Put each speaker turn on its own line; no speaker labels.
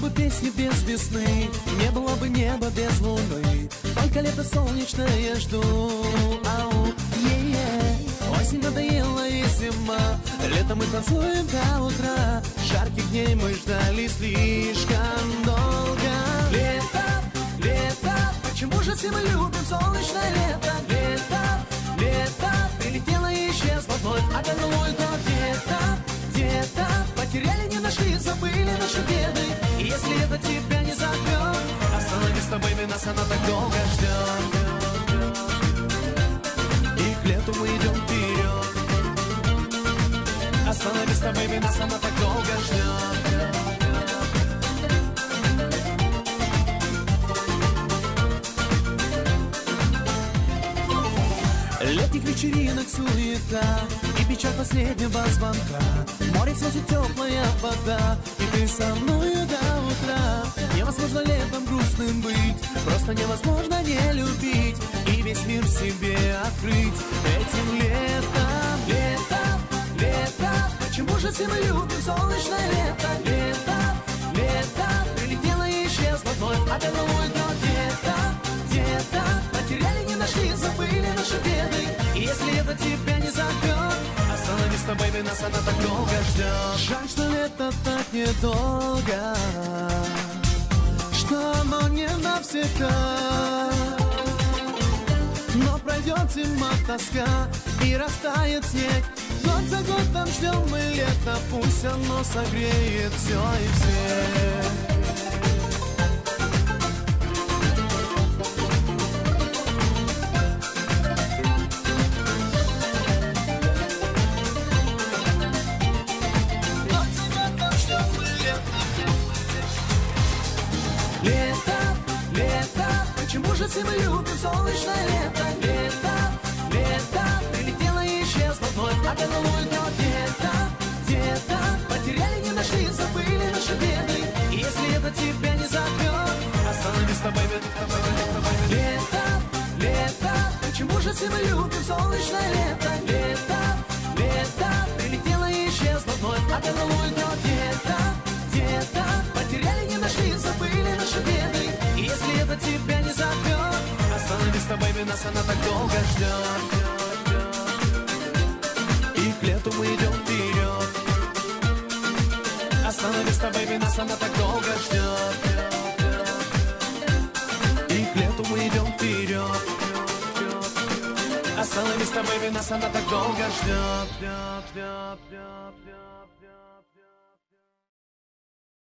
бы песни без весны, не было бы неба без луны. Только лето солнечное жду. Ау, осень надоела и зима, летом мы танцуем до утра. Жарких дней мы ждали слишком долго. Лето, лето, почему же все мы любим солнечное лето? Лето, лето, прилетело и исчезло вновь. А вернулось где-то, где-то потеряли, не нашли, забыли наши беды. И если это тебя не зовет, остановись с тобой, нас она так долго ждет. И к лету мы идем вперед. Остановись с тобой, нас она так долго ждет. Летних вечеринок суета и печаль последнего звонка. Море слезы, теплая вода, и ты со мною до утра. Невозможно летом грустным быть, просто невозможно не любить и весь мир себе открыть этим летом. Лето, лето, почему же все мы любим солнечное лето? Лето, лето, прилетело и исчезло вновь. А вернулось где-то, где-то потеряли, не нашли, забыли наши беды. И если это тебя не зовет, остановись с тобой, нас она так долго ждет. Жаль, что лето так недолго, что оно не навсегда. Но пройдет зима, тоска, и растает снег. Год за годом ждем мы лето, пусть оно согреет все и всех. Лето, лето, почему же все мы любим солнечное лето? Лето, лето, прилетело и исчезло вновь. А вернулось где-то, где-то потеряли, не нашли, забыли наши беды. И если это тебя не зовет, остановись с тобой, лето, лето, почему же все мы любим солнечное лето? Лето, лето, прилетело и исчезло вновь. А вернулось где-то, где-то потеряли, не нашли, забыли наши беды. И если это тебя не зовет, остановись с тобой, нас она так долго ждет. И к лету мы идем вперед. Остановись с тобой, нас она так долго ждет. И к лету мы идем вперед. Остановись с тобой, нас она так долго ждет.